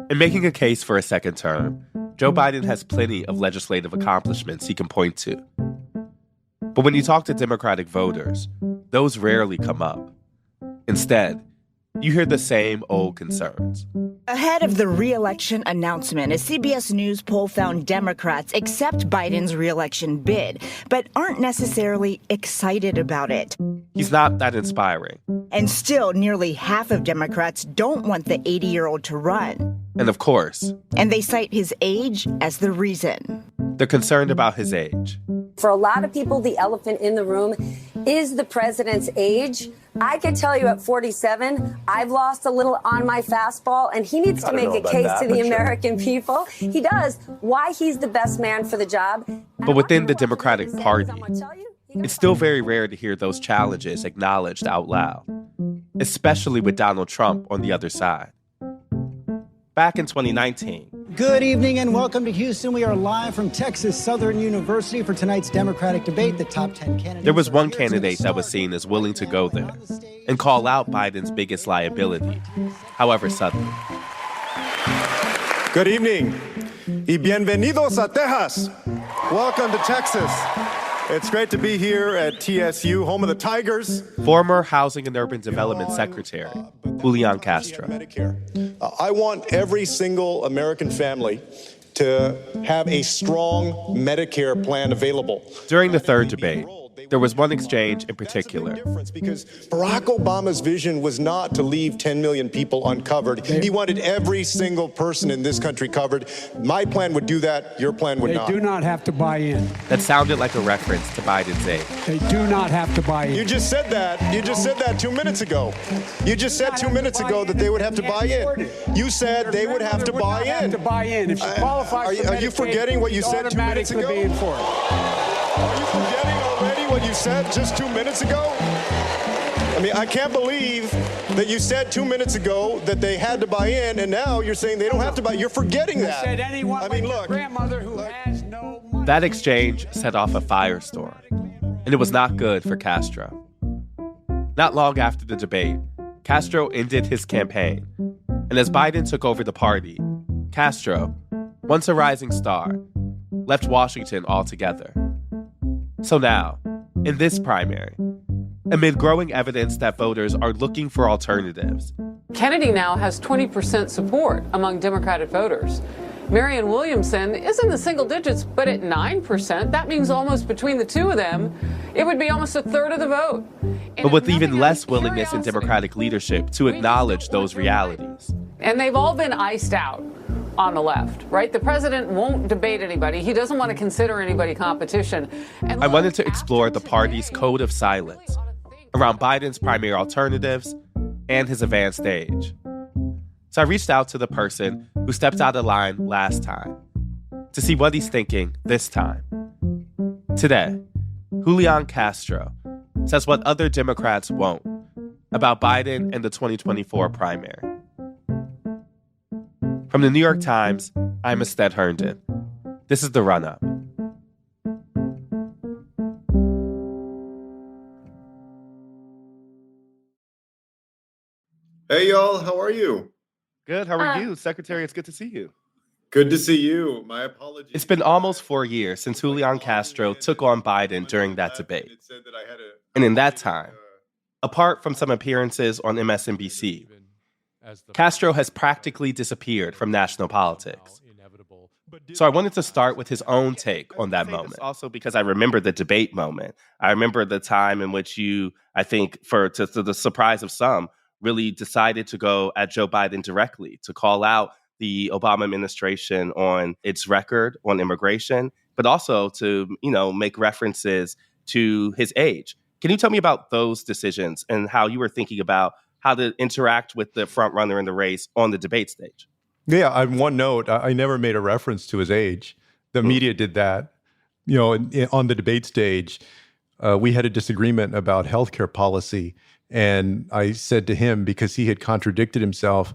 In making a case for a second term, Joe Biden has plenty of legislative accomplishments he can point to. But when you talk to Democratic voters, those rarely come up. Instead, you hear the same old concerns. Ahead of the re-election announcement, a CBS News poll found Democrats accept Biden's re-election bid, but aren't necessarily excited about it. He's not that inspiring. And still, nearly half of Democrats don't want the 80-year-old to run. And of course. And they cite his age as the reason. They're concerned about his age. For a lot of people, the elephant in the room is the president's age. I can tell you at 47, I've lost a little on my fastball, and he needs to make a case to the American people. He does. Why he's the best man for the job. But within the Democratic Party, it's still very rare to hear those challenges acknowledged out loud, especially with Donald Trump on the other side. Back in 2019. Good evening and welcome to Houston. We are live from Texas Southern University for tonight's Democratic debate. The top 10 candidates. There was one candidate that was seen as willing to go there and call out Biden's biggest liability, however subtly. Good evening y bienvenidos a Texas. Welcome to Texas. It's great to be here at TSU, home of the Tigers. Former Housing and Urban Development Secretary, Julián Castro. I want every single American family to have a strong Medicare plan available. During the third debate, there was one exchange in particular. Because Barack Obama's vision was not to leave 10 million people uncovered. He wanted every single person in this country covered. My plan would do that. Your plan would not. They do not have to buy in. That sounded like a reference to Biden's age. They do not have to buy in. You just said that. You just said that 2 minutes ago. You just said 2 minutes ago that they would have to buy in. You said they would have to buy in. If she qualifies for Are you forgetting what you said 2 minutes ago? Are you forgetting already what you said just 2 minutes ago? I mean, I can't believe that you said 2 minutes ago that they had to buy in, and now you're saying they don't have to buy. You're forgetting that. Said anyone like your grandmother who has no money. That exchange set off a firestorm, and it was not good for Castro. Not long after the debate, Castro ended his campaign, and as Biden took over the party, Castro, once a rising star, left Washington altogether. So now, in this primary, amid growing evidence that voters are looking for alternatives, Kennedy now has 20% support among Democratic voters. Marianne Williamson is in the single digits, but at 9%, that means almost between the two of them, it would be almost a third of the vote. But with even less willingness in Democratic leadership to acknowledge those realities. And they've all been iced out on the left, right? The president won't debate anybody. He doesn't want to consider anybody competition. And I wanted to explore the party's code of silence around Biden's primary alternatives and his advanced age. So I reached out to the person who stepped out of line last time to see what he's thinking this time. Today, Julián Castro says what other Democrats won't about Biden and the 2024 primary. From the New York Times, I'm Astead Herndon. This is The Run-Up. Hey, y'all. How are you? Good. How are you? Secretary, it's good to see you. Good to see you. My apologies. It's been almost 4 years since Julián Castro took on Biden during that debate. And in that time, apart from some appearances on MSNBC, Castro has practically disappeared from national politics. So I wanted to start with his own take on that moment. Also because I remember the debate moment. I remember the time in which you, I think, to the surprise of some, really decided to go at Joe Biden directly, to call out the Obama administration on its record on immigration, but also to, make references to his age. Can you tell me about those decisions and how you were thinking about how to interact with the front runner in the race on the debate stage? Yeah, on one note, I never made a reference to his age. The media did that. On the debate stage, we had a disagreement about healthcare policy. And I said to him, because he had contradicted himself,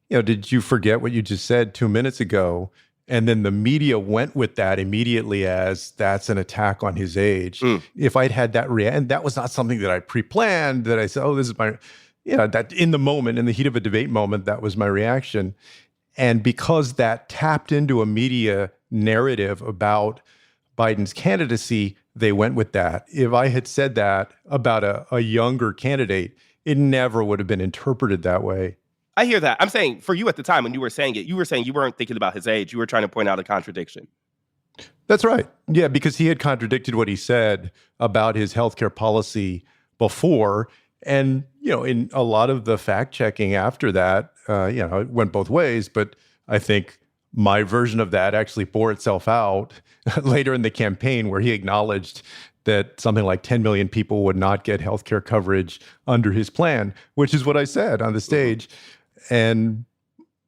did you forget what you just said 2 minutes ago? And then the media went with that immediately as that's an attack on his age. If I'd had that and that was not something that I pre-planned, that I said, oh, this is my, that in the moment, in the heat of a debate moment, that was my reaction. And because that tapped into a media narrative about Biden's candidacy, they went with that. If I had said that about a younger candidate, it never would have been interpreted that way. I hear that. I'm saying for you at the time when you were saying it, you were saying you weren't thinking about his age. You were trying to point out a contradiction. That's right. Yeah, because he had contradicted what he said about his healthcare policy before. And, in a lot of the fact checking after that, it went both ways. But I think my version of that actually bore itself out later in the campaign, where he acknowledged that something like 10 million people would not get healthcare coverage under his plan, which is what I said on the stage. And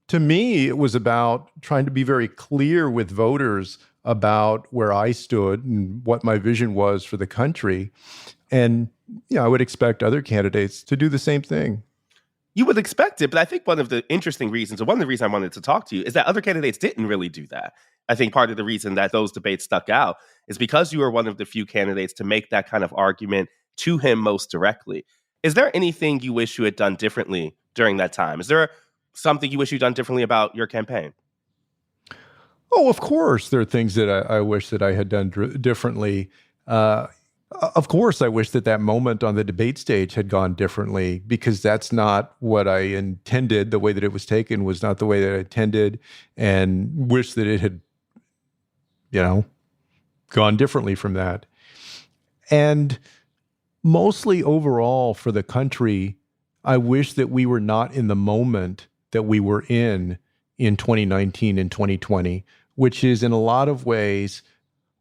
to me, it was about trying to be very clear with voters about where I stood and what my vision was for the country. And, I would expect other candidates to do the same thing. You would expect it, but I think one of the interesting reasons, or one of the reasons I wanted to talk to you, is that other candidates didn't really do that. I think part of the reason that those debates stuck out is because you were one of the few candidates to make that kind of argument to him most directly. Is there anything you wish you had done differently during that time? Is there something you wish you'd done differently about your campaign? Oh, of course, there are things that I wish that I had done differently. Of course, I wish that moment on the debate stage had gone differently, because that's not what I intended. The way that it was taken was not the way that I intended, and wish that it had, gone differently from that. And mostly overall for the country, I wish that we were not in the moment that we were in 2019 and 2020, which is in a lot of ways,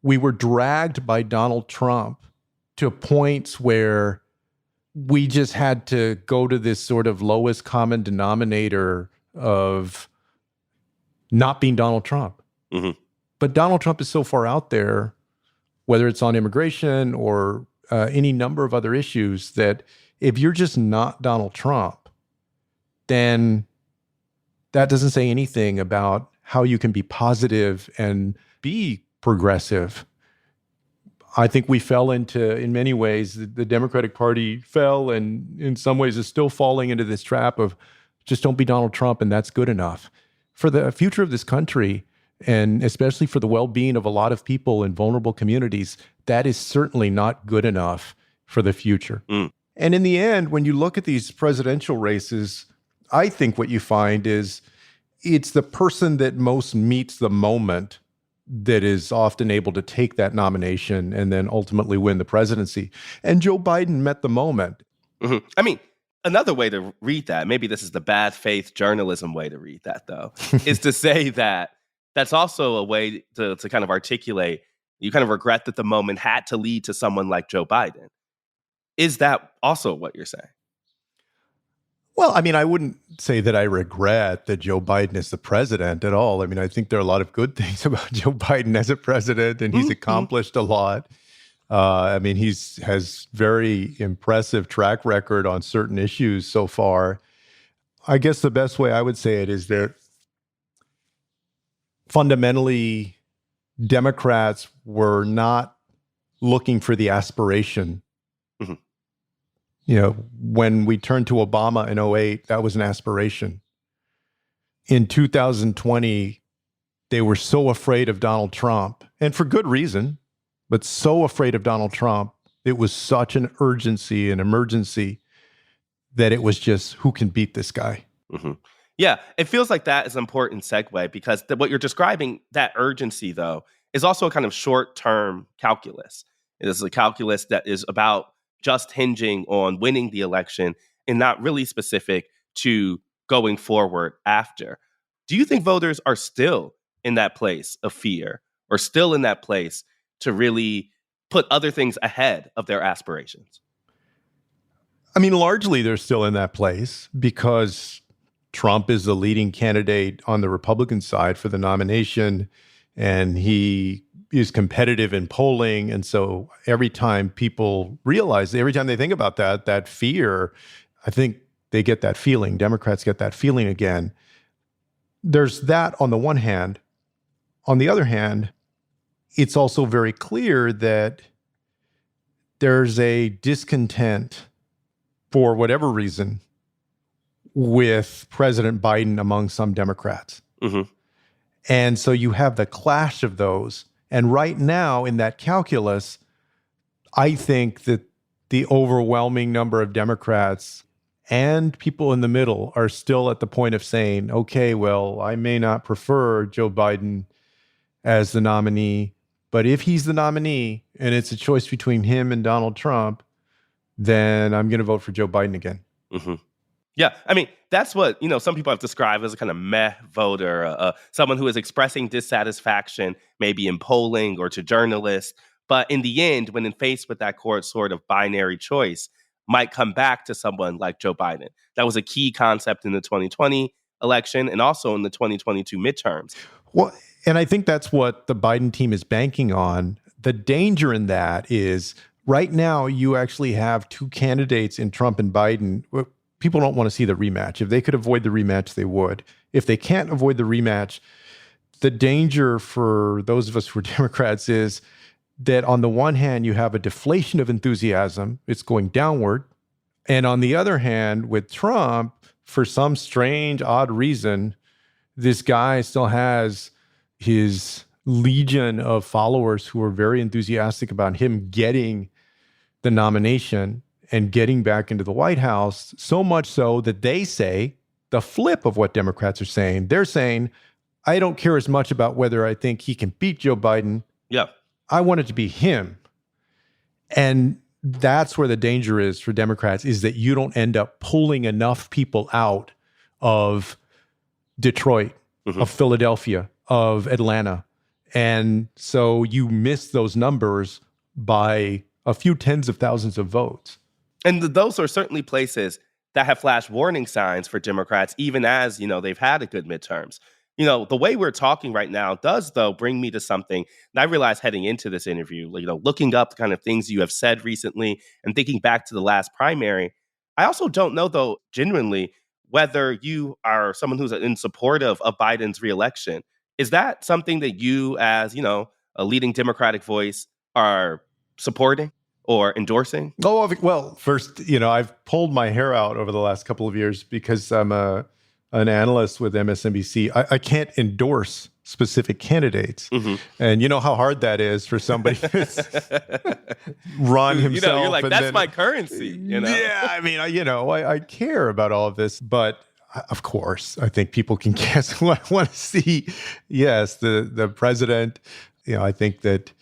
we were dragged by Donald Trump to points where we just had to go to this sort of lowest common denominator of not being Donald Trump. Mm-hmm. But Donald Trump is so far out there, whether it's on immigration or any number of other issues, that if you're just not Donald Trump, then that doesn't say anything about how you can be positive and be progressive. I think we fell into, in many ways, the Democratic Party fell, and in some ways is still falling into this trap of just don't be Donald Trump and that's good enough. For the future of this country, and especially for the well-being of a lot of people in vulnerable communities, that is certainly not good enough for the future. Mm. And in the end, when you look at these presidential races, I think what you find is it's the person that most meets the moment that is often able to take that nomination and then ultimately win the presidency. And Joe Biden met the moment. Mm-hmm. I mean, another way to read that, maybe this is the bad faith journalism way to read that, though, is to say that that's also a way to kind of articulate, you kind of regret that the moment had to lead to someone like Joe Biden. Is that also what you're saying? Well, I mean, I wouldn't say that I regret that Joe Biden is the president at all. I mean, I think there are a lot of good things about Joe Biden as a president, and he's accomplished a lot. I mean, has very impressive track record on certain issues so far. I guess the best way I would say it is that fundamentally, Democrats were not looking for the aspiration. Mm-hmm. When we turned to Obama in 2008, that was an aspiration. In 2020, they were so afraid of Donald Trump, and for good reason, but so afraid of Donald Trump, it was such an urgency, an emergency, that it was just, who can beat this guy? Mm-hmm. Yeah, it feels like that is an important segue, because what you're describing, that urgency, though, is also a kind of short-term calculus. It is a calculus that is about just hinging on winning the election and not really specific to going forward after. Do you think voters are still in that place of fear, or still in that place to really put other things ahead of their aspirations? I mean, largely they're still in that place because Trump is the leading candidate on the Republican side for the nomination, and he is competitive in polling. And so every time people realize, every time they think about that fear, I think they get that feeling. Democrats get that feeling again. There's that on the one hand. On the other hand, it's also very clear that there's a discontent, for whatever reason, with President Biden among some Democrats. And so you have the clash of those. And right now in that calculus, I think that the overwhelming number of Democrats and people in the middle are still at the point of saying, okay, well, I may not prefer Joe Biden as the nominee, but if he's the nominee and it's a choice between him and Donald Trump, then I'm going to vote for Joe Biden again. Yeah, I mean, that's what, some people have described as a kind of meh voter, someone who is expressing dissatisfaction, maybe in polling or to journalists. But in the end, when faced with that sort of binary choice, might come back to someone like Joe Biden. That was a key concept in the 2020 election and also in the 2022 midterms. Well, and I think that's what the Biden team is banking on. The danger in that is right now you actually have two candidates in Trump and Biden. People don't want to see the rematch. If they could avoid the rematch, they would. If they can't avoid the rematch, the danger for those of us who are Democrats is that on the one hand, you have a deflation of enthusiasm. It's going downward. And on the other hand, with Trump, for some strange, odd reason, this guy still has his legion of followers who are very enthusiastic about him getting the nomination and getting back into the White House, so much so that they say the flip of what Democrats are saying. They're saying, I don't care as much about whether I think he can beat Joe Biden. Yeah. I want it to be him. And that's where the danger is for Democrats, is that you don't end up pulling enough people out of Detroit, of Philadelphia, of Atlanta. And so you miss those numbers by a few tens of thousands of votes. And those are certainly places that have flashed warning signs for Democrats, even as, they've had a good midterms. The way we're talking right now does, though, bring me to something that I realized heading into this interview, looking up the kind of things you have said recently and thinking back to the last primary. I also don't know, though, genuinely, whether you are someone who's in support of Biden's reelection. Is that something that you, as, a leading Democratic voice, are supporting or endorsing? Oh, well, first, I've pulled my hair out over the last couple of years because I'm an analyst with MSNBC. I can't endorse specific candidates. And you know how hard that is for somebody who's run himself. You're like, that's my currency. Yeah, I mean, I care about all of this, but of course, I think people can guess what I want to see. Yes, the president, I think that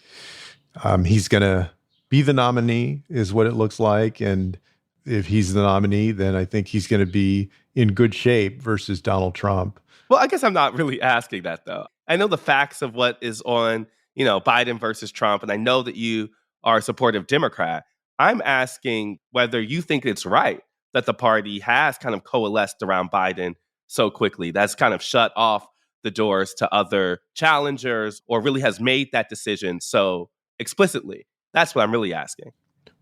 he's going to be the nominee is what it looks like. And if he's the nominee, then I think he's going to be in good shape versus Donald Trump. Well, I guess I'm not really asking that, though. I know the facts of what is on, Biden versus Trump, and I know that you are a supportive Democrat. I'm asking whether you think it's right that the party has kind of coalesced around Biden so quickly, that's kind of shut off the doors to other challengers, or really has made that decision so explicitly. That's what I'm really asking.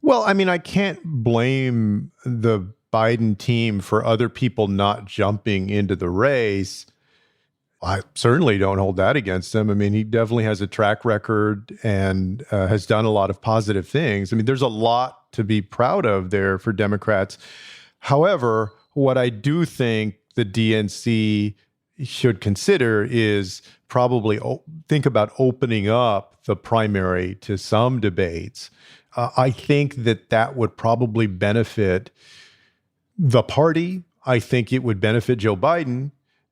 Well, I mean, I can't blame the Biden team for other people not jumping into the race. I certainly don't hold that against him. I mean, he definitely has a track record and has done a lot of positive things. I mean, there's a lot to be proud of there for Democrats. However, what I do think the DNC should consider is probably think about opening up the primary to some debates. I think that would probably benefit the party. I think it would benefit Joe Biden,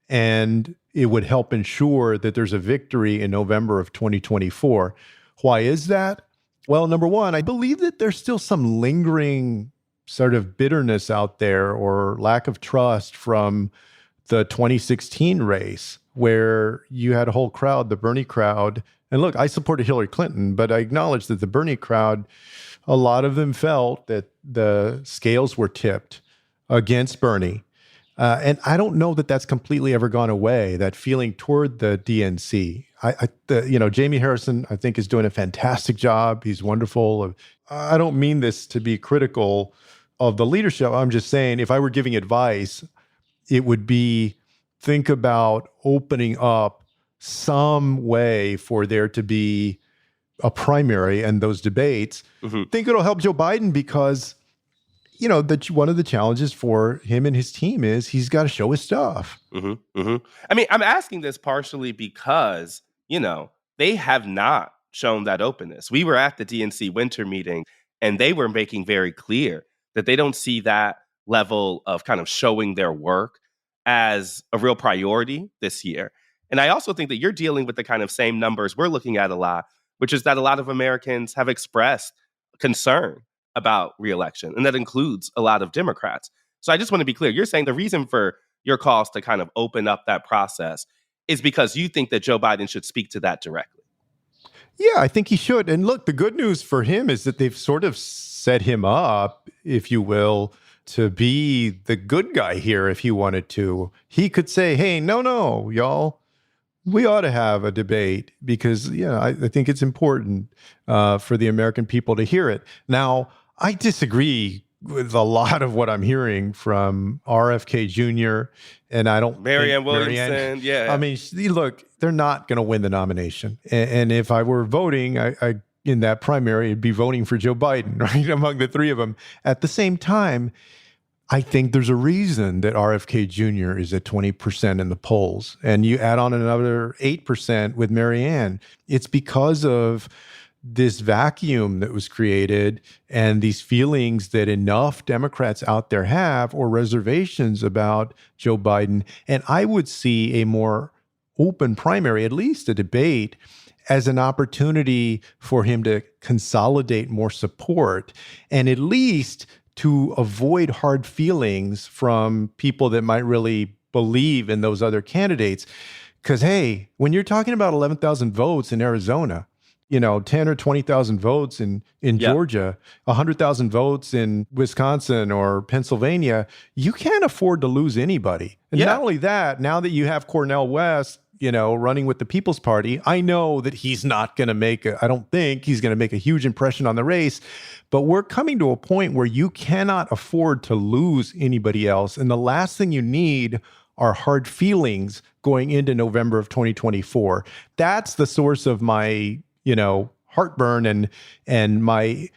and it would help ensure that there's a victory in November of 2024. Why is that? Well, number one, I believe that there's still some lingering sort of bitterness out there or lack of trust from the 2016 race, where you had a whole crowd, the Bernie crowd. And look, I supported Hillary Clinton, but I acknowledge that the Bernie crowd, a lot of them felt that the scales were tipped against Bernie. And I don't know that that's completely ever gone away, that feeling toward the DNC. Jamie Harrison, I think, is doing a fantastic job. He's wonderful. I don't mean this to be critical of the leadership. I'm just saying, if I were giving advice, it would be think about opening up some way for there to be a primary and those debates. Think it'll help Joe Biden because one of the challenges for him and his team is he's got to show his stuff. Mm-hmm, mm-hmm. I mean, I'm asking this partially because, they have not shown that openness. We were at the DNC winter meeting, and they were making very clear that they don't see that level of kind of showing their work as a real priority this year. And I also think that you're dealing with the kind of same numbers we're looking at a lot, which is that a lot of Americans have expressed concern about reelection, and that includes a lot of Democrats. So I just want to be clear. You're saying the reason for your calls to kind of open up that process is because you think that Joe Biden should speak to that directly. Yeah, I think he should. And look, the good news for him is that they've sort of set him up, if you will, to be the good guy here if he wanted to. He could say, hey, no, y'all, we ought to have a debate because, I think it's important for the American people to hear it. Now, I disagree with a lot of what I'm hearing from RFK Jr. and I don't Marianne Williamson, I mean, look, they're not going to win the nomination. And if I were voting, I in that primary, I'd be voting for Joe Biden, right, among the three of them. At the same time, I think there's a reason that RFK Jr. is at 20% in the polls. And you add on another 8% with Marianne. It's because of this vacuum that was created and these feelings that enough Democrats out there have or reservations about Joe Biden. And I would see a more open primary, at least a debate, as an opportunity for him to consolidate more support and at least to avoid hard feelings from people that might really believe in those other candidates. Because, hey, when you're talking about 11,000 votes in Arizona, 10 or 20,000 votes in Georgia, 100,000 votes in Wisconsin or Pennsylvania, you can't afford to lose anybody. And not only that, now that you have Cornel West, running with the People's Party, I know that he's not going to I don't think he's going to make a huge impression on the race, but we're coming to a point where you cannot afford to lose anybody else. And the last thing you need are hard feelings going into November of 2024. That's the source of my heartburn and my,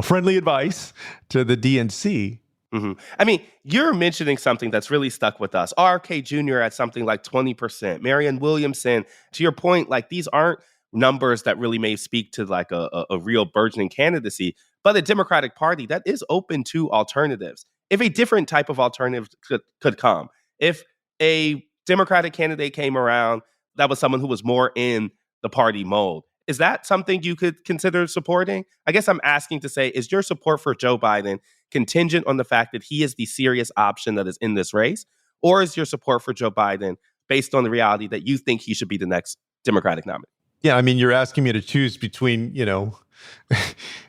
friendly advice to the DNC. Mm-hmm. I mean, you're mentioning something that's really stuck with us. RFK Jr. at something like 20%. Marianne Williamson, to your point, like these aren't numbers that really may speak to like a real burgeoning candidacy, but the Democratic Party that is open to alternatives. If a different type of alternative could come, if a Democratic candidate came around that was someone who was more in the party mold, is that something you could consider supporting? I guess I'm asking to say, is your support for Joe Biden contingent on the fact that he is the serious option that is in this race? Or is your support for Joe Biden based on the reality that you think he should be the next Democratic nominee? Yeah, I mean, you're asking me to choose between,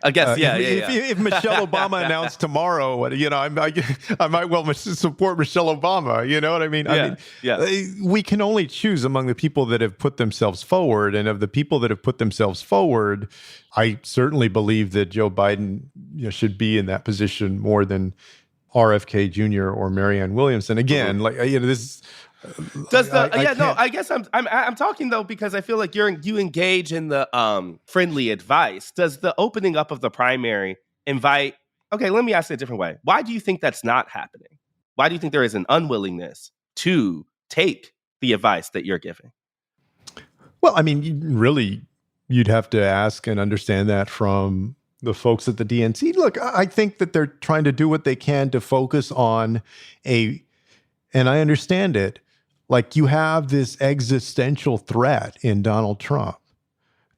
I guess, If Michelle Obama announced tomorrow, I might well support Michelle Obama. You know what I mean? We can only choose among the people that have put themselves forward. And of the people that have put themselves forward, I certainly believe that Joe Biden should be in that position more than RFK Jr. or Marianne Williamson. Again, this. I guess I'm talking though because I feel like you engage in the friendly advice. Does the opening up of the primary invite? Okay, let me ask it a different way. Why do you think that's not happening? Why do you think there is an unwillingness to take the advice that you're giving? Well, I mean, you'd have to ask and understand that from the folks at the DNC. Look, I think that they're trying to do what they can to focus on and I understand it. Like you have this existential threat in Donald Trump.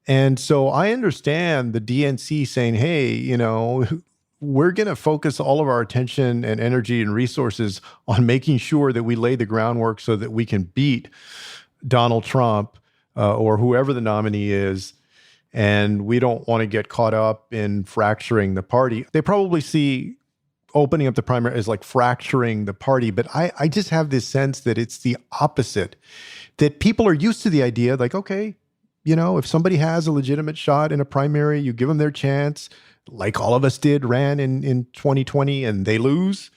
And so I understand the DNC saying, hey, we're going to focus all of our attention and energy and resources on making sure that we lay the groundwork so that we can beat Donald Trump or whoever the nominee is. And we don't want to get caught up in fracturing the party. They probably see opening up the primary is like fracturing the party. But I just have this sense that it's the opposite, that people are used to the idea like, okay, if somebody has a legitimate shot in a primary, you give them their chance, like all of us ran in 2020 and they lose.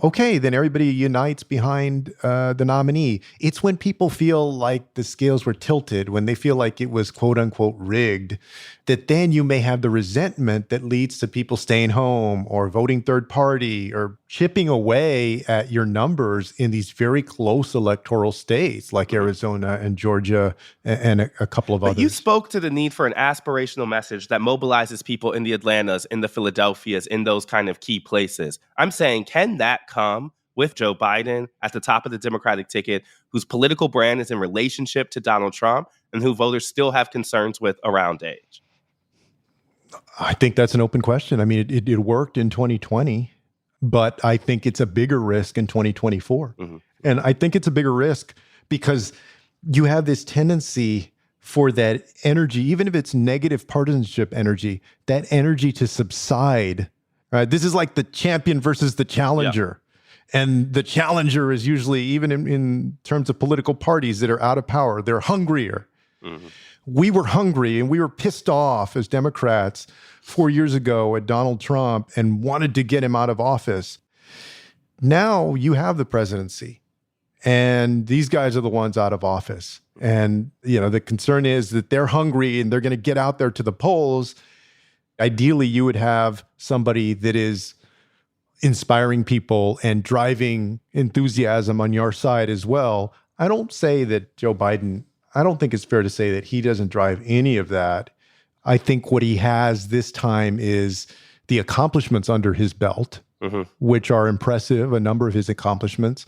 okay, then everybody unites behind the nominee. It's when people feel like the scales were tilted, when they feel like it was quote unquote rigged, that then you may have the resentment that leads to people staying home or voting third party or chipping away at your numbers in these very close electoral states like Arizona and Georgia and a couple of others. But you spoke to the need for an aspirational message that mobilizes people in the Atlantas, in the Philadelphias, in those kind of key places. I'm saying, can that come with Joe Biden at the top of the Democratic ticket, whose political brand is in relationship to Donald Trump and who voters still have concerns with around age? I think that's an open question. I mean, it worked in 2020, but I think it's a bigger risk in 2024. And I think it's a bigger risk because you have this tendency for that energy, even if it's negative partisanship energy, that energy to subside. Right? This is like the champion versus the challenger. Yeah. And the challenger is usually, even in terms of political parties that are out of power, they're hungrier. We were hungry and we were pissed off as Democrats 4 years ago at Donald Trump and wanted to get him out of office. Now you have the presidency and these guys are the ones out of office. And, you know, the concern is that they're hungry and they're going to get out there to the polls. Ideally, you would have somebody that is inspiring people and driving enthusiasm on your side as well. I don't say that Joe Biden, I don't think it's fair to say that he doesn't drive any of that. I think what he has this time is the accomplishments under his belt, which are impressive, a number of his accomplishments.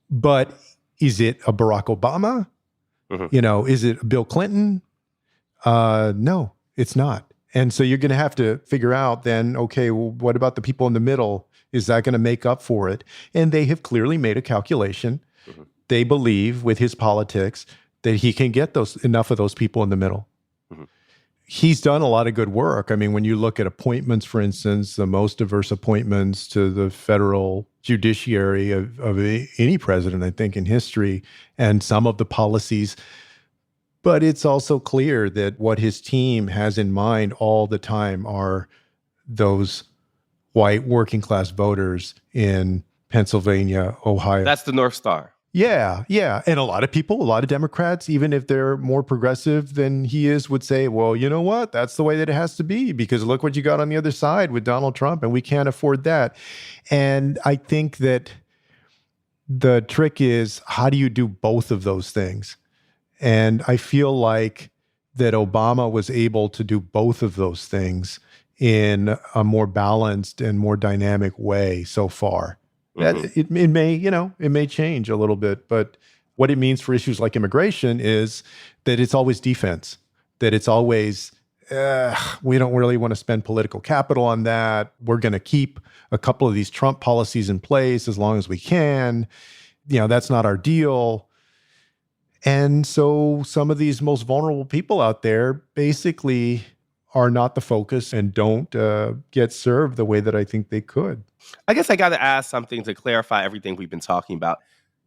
But is it a Barack Obama? You know, is it Bill Clinton? No, it's not. And so you're going to have to figure out then, okay, well, what about the people in the middle? Is that going to make up for it? And they have clearly made a calculation. They believe with his politics that he can get enough of those people in the middle. He's done a lot of good work. I mean, when you look at appointments, for instance, the most diverse appointments to the federal judiciary of any president, I think, in history, and some of the policies. But it's also clear that what his team has in mind all the time are those white working class voters in Pennsylvania, Ohio. That's the North Star. Yeah. And a lot of people, a lot of Democrats, even if they're more progressive than he is, would say, well, you know what? That's the way that it has to be because look what you got on the other side with Donald Trump and we can't afford that. And I think that the trick is, how do you do both of those things? And I feel like that Obama was able to do both of those things in a more balanced and more dynamic way so far. It may change a little bit, but what it means for issues like immigration is that it's always defense, that it's always, we don't really want to spend political capital on that. We're going to keep a couple of these Trump policies in place as long as we can. You know, that's not our deal. And so some of these most vulnerable people out there basically are not the focus and don't get served the way that I think they could. I guess I got to ask something to clarify everything we've been talking about.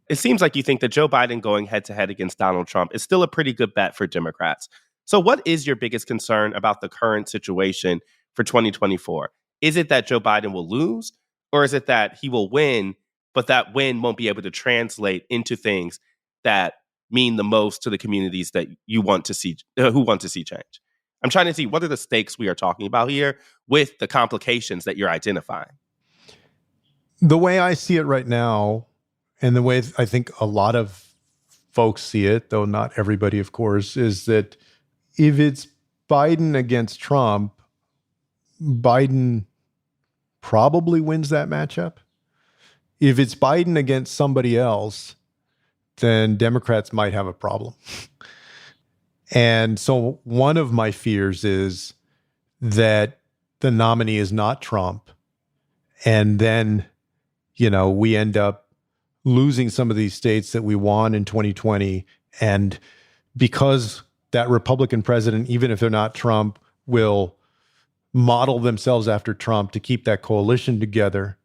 It seems like you think that Joe Biden going head-to-head against Donald Trump is still a pretty good bet for Democrats. So what is your biggest concern about the current situation for 2024? Is it that Joe Biden will lose, or is it that he will win, but that win won't be able to translate into things that mean the most to the communities that you want to see, who want to see change? I'm trying to see what are the stakes we are talking about here with the complications that you're identifying. The way I see it right now, and the way I think a lot of folks see it, though not everybody, of course, is that if it's Biden against Trump, Biden probably wins that matchup. If it's Biden against somebody else, then Democrats might have a problem. And so one of my fears is that the nominee is not Trump. And then, you know, we end up losing some of these states that we won in 2020. And because that Republican president, even if they're not Trump, will model themselves after Trump to keep that coalition together,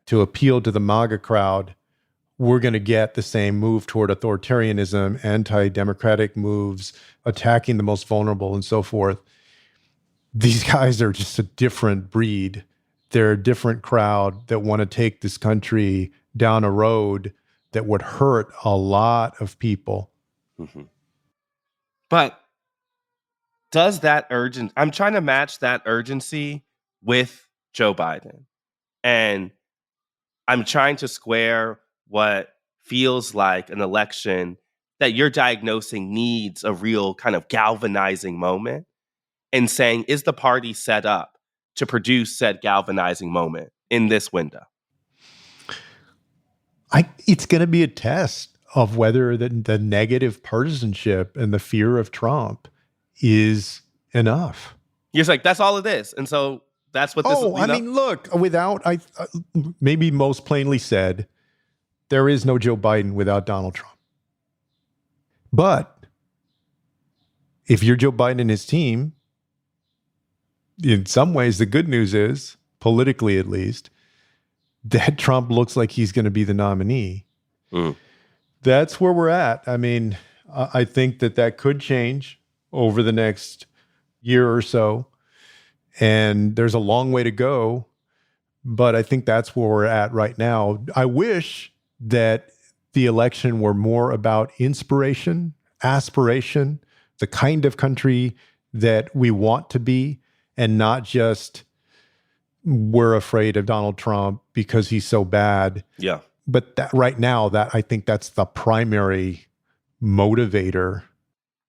to appeal to the MAGA crowd, we're going to get the same move toward authoritarianism, anti-democratic moves, attacking the most vulnerable and so forth. These guys are just a different breed they're a different crowd that want to take this country down a road that would hurt a lot of people. Mm-hmm. But does that urgency, I'm trying to match that urgency with Joe Biden. And I'm trying to square what feels like an election that you're diagnosing needs a real kind of galvanizing moment, and saying, is the party set up to produce said galvanizing moment in this window? It's going to be a test of whether the negative partisanship and the fear of Trump is enough. You're like, that's all it is. And so that's what this is. I mean, look, maybe most plainly said, there is no Joe Biden without Donald Trump. But if you're Joe Biden and his team, in some ways, the good news is, politically at least, that Trump looks like he's going to be the nominee. That's where we're at. I mean, I think that could change over the next year or so. And there's a long way to go. But I think that's where we're at right now. I wish that the election were more about inspiration, aspiration, the kind of country that we want to be, and not just we're afraid of Donald Trump because he's so bad. Yeah. But that right now, I think that's the primary motivator.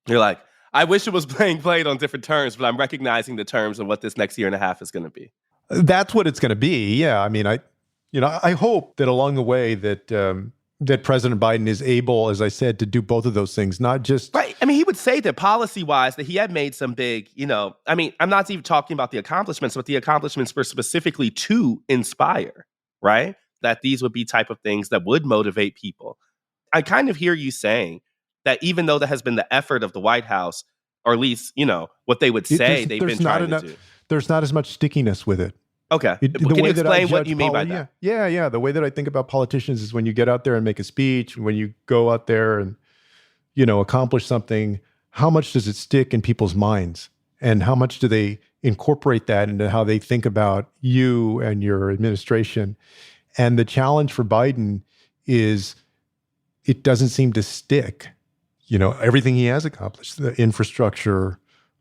You're like, I wish it was played on different terms, but I'm recognizing the terms of what this next year and a half is going to be. That's what it's going to be. Yeah. I mean, I hope that along the way that President Biden is able, as I said, to do both of those things, not just... Right. I mean, he would say that policy-wise that he had made some big, I mean, I'm not even talking about the accomplishments, but the accomplishments were specifically to inspire, right? That these would be type of things that would motivate people. I kind of hear you saying that even though that has been the effort of the White House, or at least, what they would say they've been trying to do. There's not as much stickiness with it. Okay. Can you explain what you mean by that? Yeah. The way that I think about politicians is when you get out there and make a speech, when you go out there and, accomplish something, how much does it stick in people's minds? And how much do they incorporate that into how they think about you and your administration? And the challenge for Biden is it doesn't seem to stick. Everything he has accomplished, the infrastructure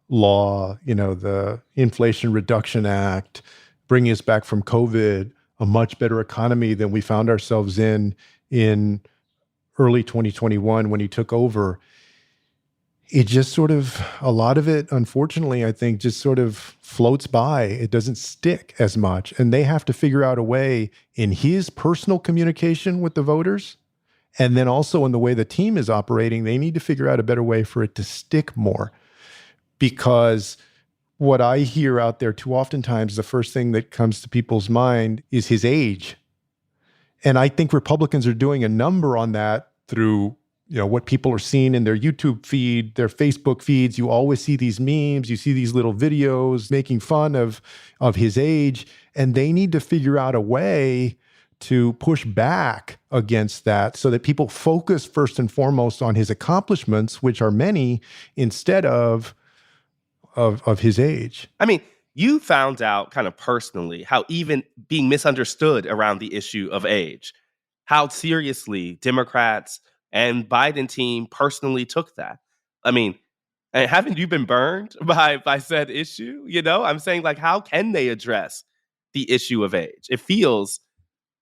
law, the Inflation Reduction Act, bringing us back from COVID, a much better economy than we found ourselves in early 2021 when he took over. It just sort of, a lot of it, unfortunately, I think just sort of floats by. It doesn't stick as much. And they have to figure out a way in his personal communication with the voters, and then also in the way the team is operating, they need to figure out a better way for it to stick more. Because what I hear out there too oftentimes, the first thing that comes to people's mind is his age. And I think Republicans are doing a number on that through, what people are seeing in their YouTube feed, their Facebook feeds. You always see these memes, you see these little videos making fun of his age, and they need to figure out a way to push back against that so that people focus first and foremost on his accomplishments, which are many, instead of his age. I mean, you found out kind of personally how even being misunderstood around the issue of age, how seriously Democrats and Biden team personally took that. I mean, haven't you been burned by said issue? I'm saying, like, how can they address the issue of age? It feels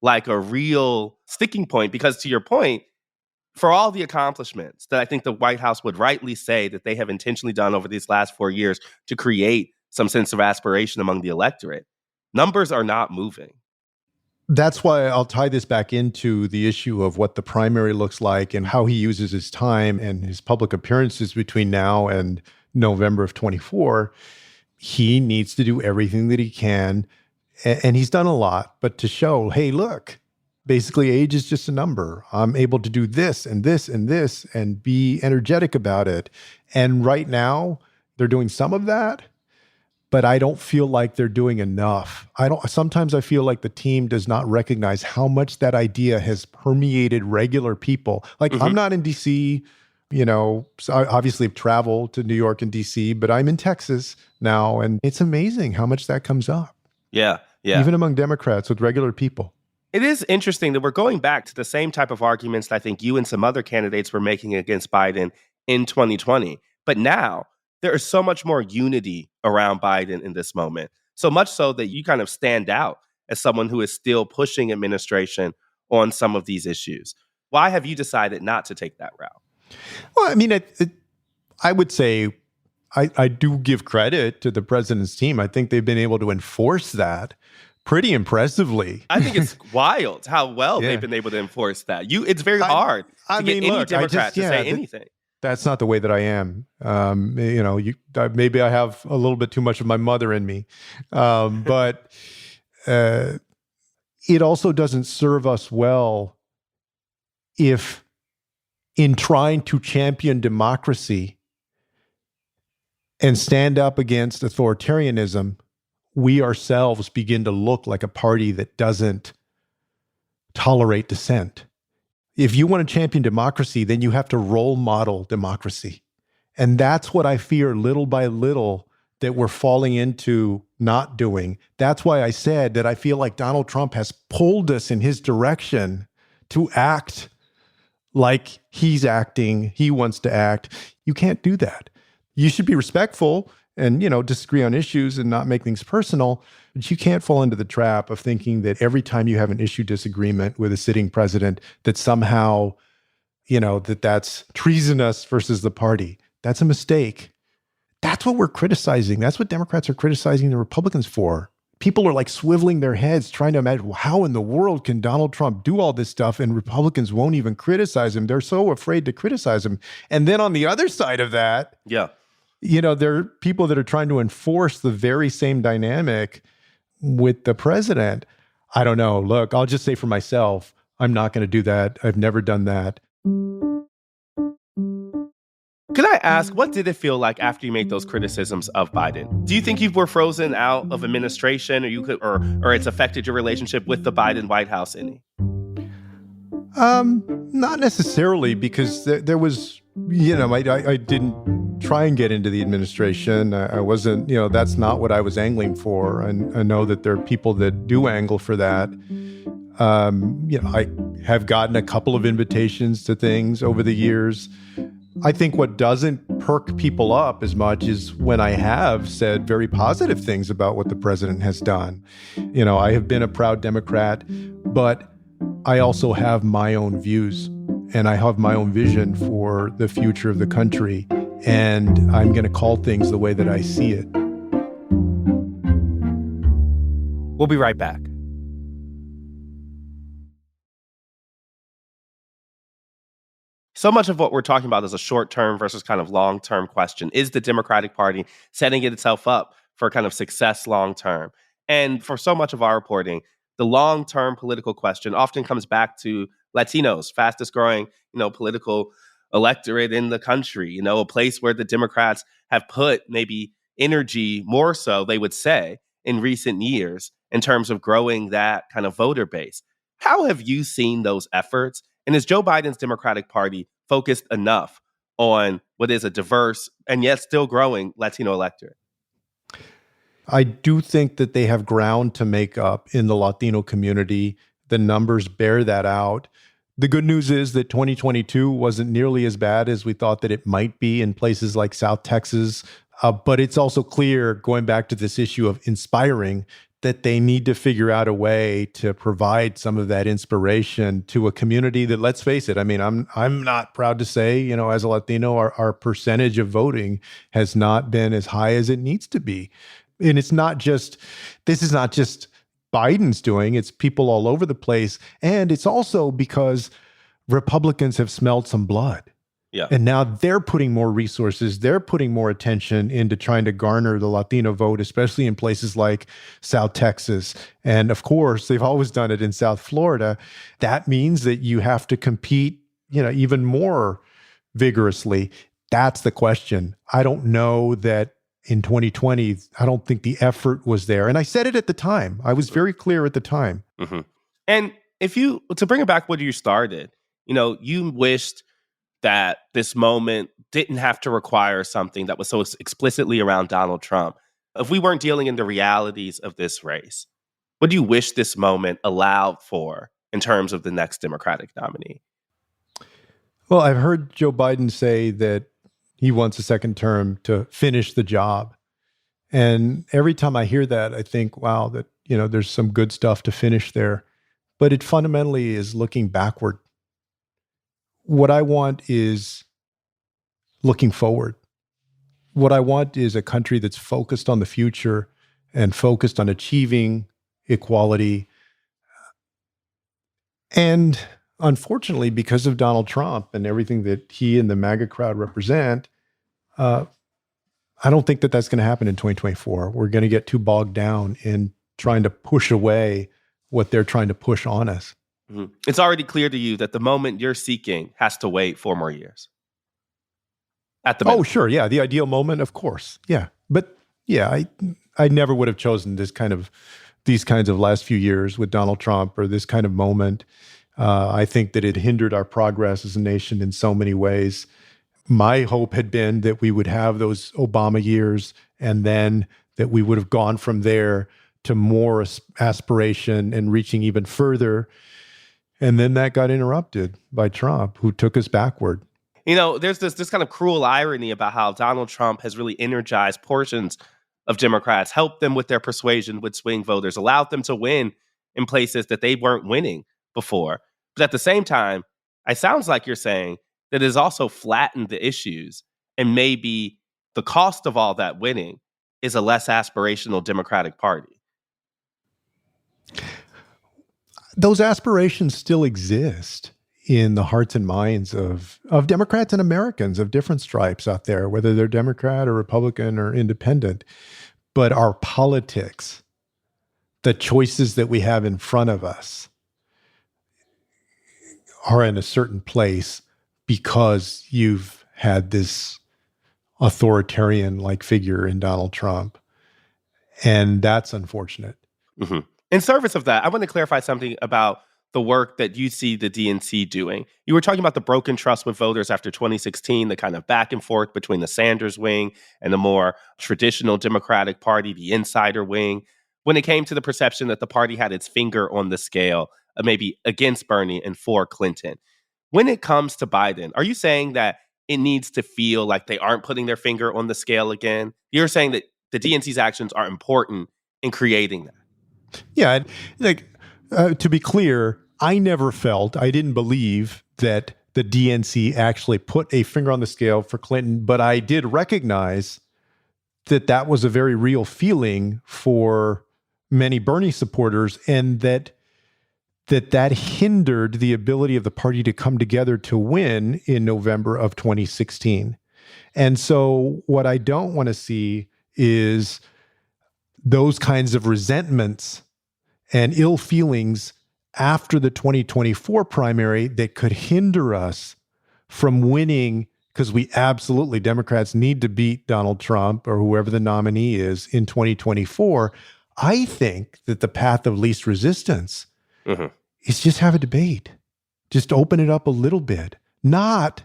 like a real sticking point because, to your point, for all the accomplishments that I think the White House would rightly say that they have intentionally done over these last 4 years to create some sense of aspiration among the electorate, numbers are not moving. That's why I'll tie this back into the issue of what the primary looks like and how he uses his time and his public appearances between now and November of 24. He needs to do everything that he can, and he's done a lot, but to show, hey, look, basically age is just a number. I'm able to do this and this and this and be energetic about it. And right now, they're doing some of that, but I don't feel like they're doing enough. Sometimes I feel like the team does not recognize how much that idea has permeated regular people. Like, I'm not in DC, so I obviously have traveled to New York and DC, but I'm in Texas now, and it's amazing how much that comes up. Yeah. Yeah. even among Democrats with regular people. It is interesting that we're going back to the same type of arguments that I think you and some other candidates were making against Biden in 2020. But now there is so much more unity around Biden in this moment, so much so that you kind of stand out as someone who is still pushing administration on some of these issues. Why have you decided not to take that route? Well, I mean, I would say I do give credit to the president's team. I think they've been able to enforce that pretty impressively. I think it's wild how well they've been able to enforce that. It's very hard to get any Democrat to say anything. That's not the way that I am. Maybe I have a little bit too much of my mother in me, but it also doesn't serve us well if, in trying to champion democracy and stand up against authoritarianism, we ourselves begin to look like a party that doesn't tolerate dissent. If you want to champion democracy, then you have to role model democracy. And that's what I fear little by little that we're falling into not doing. That's why I said that I feel like Donald Trump has pulled us in his direction to act like he's acting, he wants to act. You can't do that. You should be respectful and, disagree on issues and not make things personal, but you can't fall into the trap of thinking that every time you have an issue disagreement with a sitting president, that somehow, that's treasonous versus the party. That's a mistake. That's what we're criticizing. That's what Democrats are criticizing the Republicans for. People are like swiveling their heads, trying to imagine, how in the world can Donald Trump do all this stuff and Republicans won't even criticize him? They're so afraid to criticize him. And then on the other side of that, there are people that are trying to enforce the very same dynamic with the president. I don't know. Look, I'll just say for myself, I'm not going to do that. I've never done that. Could I ask, what did it feel like after you made those criticisms of Biden? Do you think you were frozen out of administration, or it's affected your relationship with the Biden White House any? Not necessarily, because there was, I didn't try and get into the administration. I wasn't, that's not what I was angling for. And I know that there are people that do angle for that. I have gotten a couple of invitations to things over the years. I think what doesn't perk people up as much is when I have said very positive things about what the president has done. I have been a proud Democrat, but I also have my own views and I have my own vision for the future of the country. And I'm going to call things the way that I see it. We'll be right back. So much of what we're talking about is a short-term versus kind of long-term question. Is the Democratic Party setting itself up for kind of success long-term? And for so much of our reporting, the long-term political question often comes back to Latinos, fastest growing, political electorate in the country, a place where the Democrats have put maybe energy more so, they would say, in recent years in terms of growing that kind of voter base. How have you seen those efforts? And is Joe Biden's Democratic Party focused enough on what is a diverse and yet still growing Latino electorate? I do think that they have ground to make up in the Latino community. The numbers bear that out. The good news is that 2022 wasn't nearly as bad as we thought that it might be in places like South Texas. But it's also clear, going back to this issue of inspiring, that they need to figure out a way to provide some of that inspiration to a community that, let's face it, I mean, I'm not proud to say, as a Latino, our percentage of voting has not been as high as it needs to be. And this is not just Biden's doing, it's people all over the place. And it's also because Republicans have smelled some blood. Yeah. And now they're putting more resources, they're putting more attention into trying to garner the Latino vote, especially in places like South Texas. And of course, they've always done it in South Florida. That means that you have to compete, even more vigorously. That's the question. I don't know that in 2020, I don't think the effort was there. And I said it at the time. I was very clear at the time. Mm-hmm. And to bring it back where you started, you wished that this moment didn't have to require something that was so explicitly around Donald Trump. If we weren't dealing in the realities of this race, What do you wish this moment allowed for in terms of the next Democratic nominee? Well, I've heard Joe Biden say that he wants a second term to finish the job. And every time I hear that, I think, wow, that, there's some good stuff to finish there. But it fundamentally is looking backward. What I want is looking forward. What I want is a country that's focused on the future and focused on achieving equality. And unfortunately, because of Donald Trump and everything that he and the MAGA crowd represent, I don't think that that's going to happen in 2024. We're going to get too bogged down in trying to push away what they're trying to push on us. Mm-hmm. It's already clear to you that the moment you're seeking has to wait 4 more years. At the minimum. Oh, sure. Yeah. The ideal moment, of course. Yeah. But yeah, I never would have chosen these kinds of last few years with Donald Trump or this kind of moment. I think that it hindered our progress as a nation in so many ways. My hope had been that we would have those Obama years and then that we would have gone from there to more aspiration and reaching even further. And then that got interrupted by Trump, who took us backward. There's this kind of cruel irony about how Donald Trump has really energized portions of Democrats, helped them with their persuasion with swing voters, allowed them to win in places that they weren't winning before. But at the same time, it sounds like you're saying that it has also flattened the issues, and maybe the cost of all that winning is a less aspirational Democratic Party. Those aspirations still exist in the hearts and minds of Democrats and Americans of different stripes out there, whether they're Democrat or Republican or independent. But our politics, the choices that we have in front of us, are in a certain place because you've had this authoritarian-like figure in Donald Trump. And that's unfortunate. Mm-hmm. In service of that, I want to clarify something about the work that you see the DNC doing. You were talking about the broken trust with voters after 2016, the kind of back and forth between the Sanders wing and the more traditional Democratic Party, the insider wing, when it came to the perception that the party had its finger on the scale, maybe against Bernie and for Clinton. When it comes to Biden, are you saying that it needs to feel like they aren't putting their finger on the scale again? You're saying that the DNC's actions are important in creating that. Yeah, to be clear, I didn't believe that the DNC actually put a finger on the scale for Clinton, but I did recognize that was a very real feeling for many Bernie supporters, and that hindered the ability of the party to come together to win in November of 2016. And so what I don't want to see is those kinds of resentments and ill feelings after the 2024 primary that could hinder us from winning, because Democrats need to beat Donald Trump or whoever the nominee is in 2024. I think that the path of least resistance is just have a debate. Just open it up a little bit, not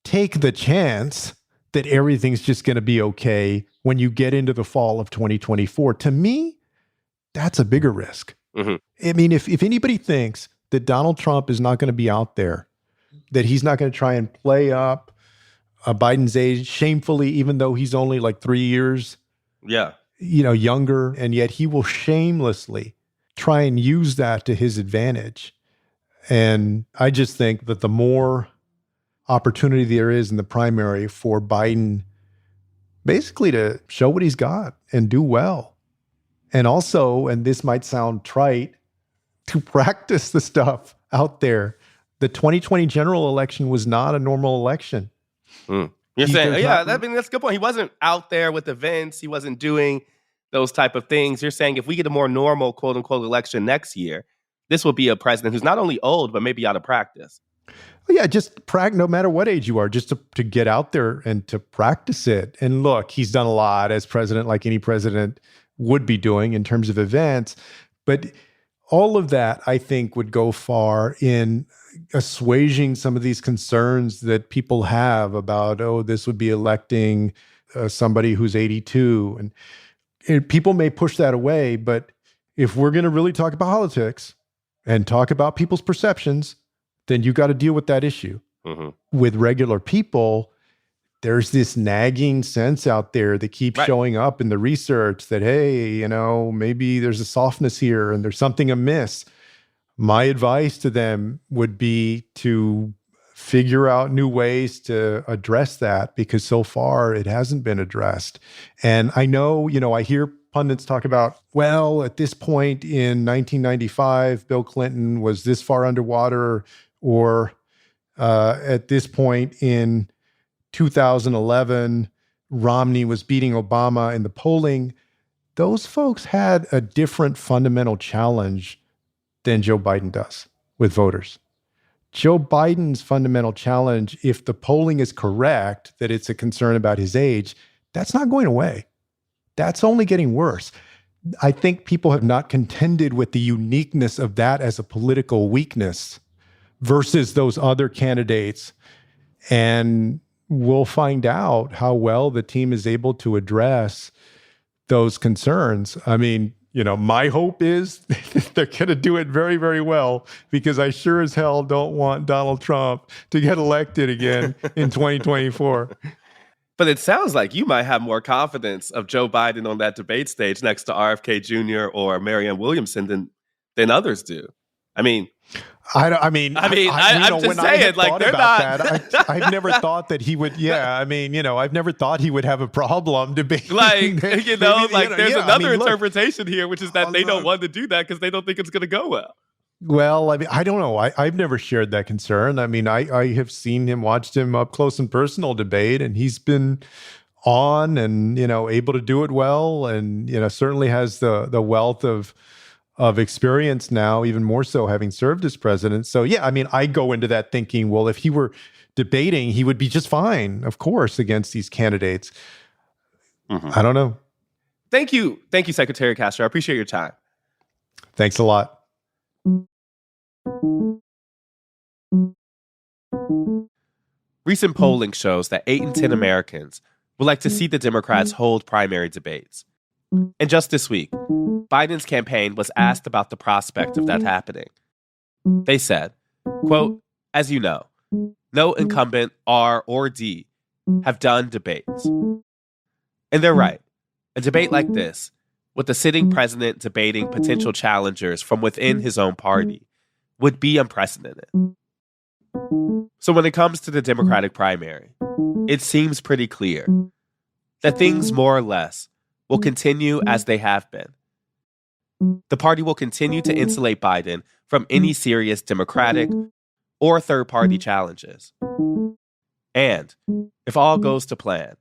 take the chance that everything's just going to be okay when you get into the fall of 2024. To me, that's a bigger risk. Mm-hmm. I mean, if anybody thinks that Donald Trump is not going to be out there, that he's not going to try and play up Biden's age shamefully, even though he's only like 3 years younger, and yet he will shamelessly try and use that to his advantage. And I just think that the more opportunity there is in the primary for Biden basically to show what he's got and do well. And also, and this might sound trite, to practice the stuff out there. The 2020 general election was not a normal election. You're saying, that's a good point. He wasn't out there with events. He wasn't doing those type of things. You're saying if we get a more normal, quote unquote, election next year, this will be a president who's not only old, but maybe out of practice. Yeah, just no matter what age you are, just to get out there and to practice it. And look, he's done a lot as president, like any president would be doing in terms of events. But all of that, I think, would go far in assuaging some of these concerns that people have about, this would be electing somebody who's 82. And people may push that away, but if we're going to really talk about politics and talk about people's perceptions, then you got to deal with that issue. With regular people, there's this nagging sense out there that keeps showing up in the research that, hey, you know, maybe there's a softness here and there's something amiss. My advice to them would be to figure out new ways to address that, because so far it hasn't been addressed. And I know, you know, I hear pundits talk about, well, at this point in 1995, Bill Clinton was this far underwater, or at this point in 2011, Romney was beating Obama in the polling. Those folks had a different fundamental challenge than Joe Biden does with voters. Joe Biden's fundamental challenge, if the polling is correct, that it's a concern about his age, that's not going away. That's only getting worse. I think people have not contended with the uniqueness of that as a political weakness versus those other candidates. And we'll find out how well the team is able to address those concerns. I mean, you know, my hope is they're going to do it very, very well, because I sure as hell don't want Donald Trump to get elected again in 2024. But it sounds like you might have more confidence of Joe Biden on that debate stage next to RFK Jr. or Marianne Williamson than others do. I mean, I'm just saying, like, they're not. That, I've never thought that he would. Yeah, I mean, you know, I've never thought he would have a problem debating. Like, you know, there's another interpretation here, which is that they don't want to do that because they don't think it's going to go well. Well, I mean, I don't know. I've never shared that concern. I mean, I have seen him, watched him up close and personal debate, and he's been on and, you know, able to do it well, and, you know, certainly has the wealth of experience now, even more so having served as president. So, yeah, I mean, I go into that thinking, well, if he were debating, he would be just fine, of course, against these candidates. I don't know. Thank you, Secretary Castro. I appreciate your time. Thanks a lot. Recent polling shows that 8 in 10 Americans would like to see the Democrats hold primary debates. And just this week, Biden's campaign was asked about the prospect of that happening. They said, quote, "As you know, no incumbent R or D have done debates." And they're right. A debate like this, with the sitting president debating potential challengers from within his own party, would be unprecedented. So when it comes to the Democratic primary, it seems pretty clear that things more or less will continue as they have been. The party will continue to insulate Biden from any serious Democratic or third-party challenges. And if all goes to plan,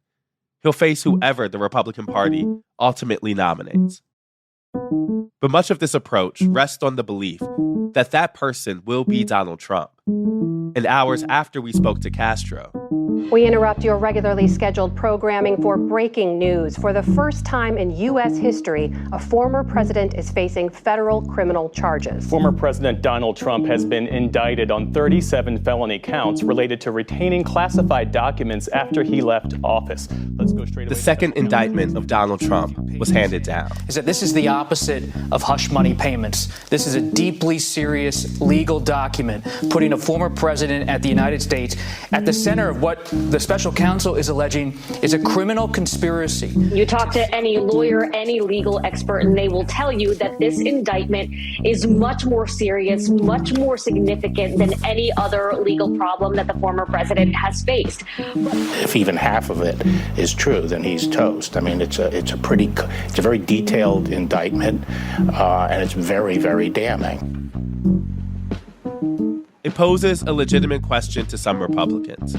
he'll face whoever the Republican Party ultimately nominates. But much of this approach rests on the belief that that person will be Donald Trump. And hours after we spoke to Castro, we interrupt your regularly scheduled programming for breaking news. For the first time in U.S. history, a former president is facing federal criminal charges. Former President Donald Trump has been indicted on 37 felony counts related to retaining classified documents after he left office. Let's go straight away. The second indictment of Donald Trump was handed down. Is that this is the opposite of hush money payments. This is a deeply serious legal document putting a former president at the United States at the center of what the special counsel is alleging is a criminal conspiracy. You talk to any lawyer, any legal expert, and they will tell you that this indictment is much more serious, much more significant than any other legal problem that the former president has faced. If even half of it is true, then he's toast. I mean, it's a very detailed indictment, and it's very, very damning. It poses a legitimate question to some Republicans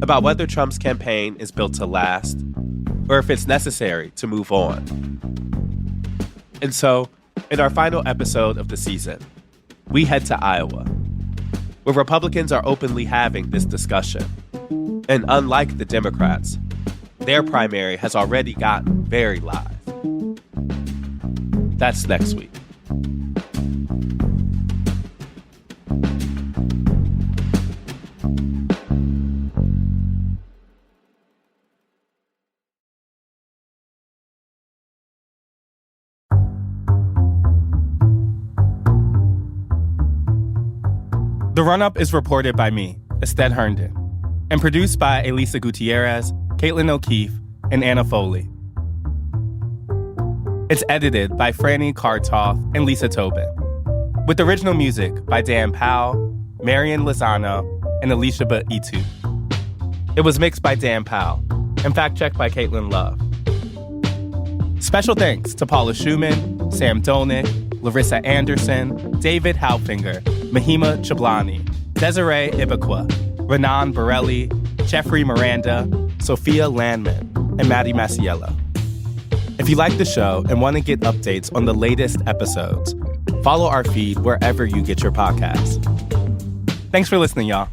about whether Trump's campaign is built to last or if it's necessary to move on. And so, in our final episode of the season, we head to Iowa, where Republicans are openly having this discussion. And unlike the Democrats, their primary has already gotten very live. That's next week. The Run-Up is reported by me, Astead Herndon, and produced by Elisa Gutierrez, Caitlin O'Keefe, and Anna Foley. It's edited by Franny Kartoff and Lisa Tobin, with original music by Dan Powell, Marian Lozano, and Alicia Ba'itu. It was mixed by Dan Powell and fact-checked by Caitlin Love. Special thanks to Paula Schumann, Sam Dolnick, Larissa Anderson, David Halfinger, Mahima Chablani, Desiree Ibaqua, Renan Borelli, Jeffrey Miranda, Sophia Landman, and Maddie Masiello. If you like the show and want to get updates on the latest episodes, follow our feed wherever you get your podcasts. Thanks for listening, y'all.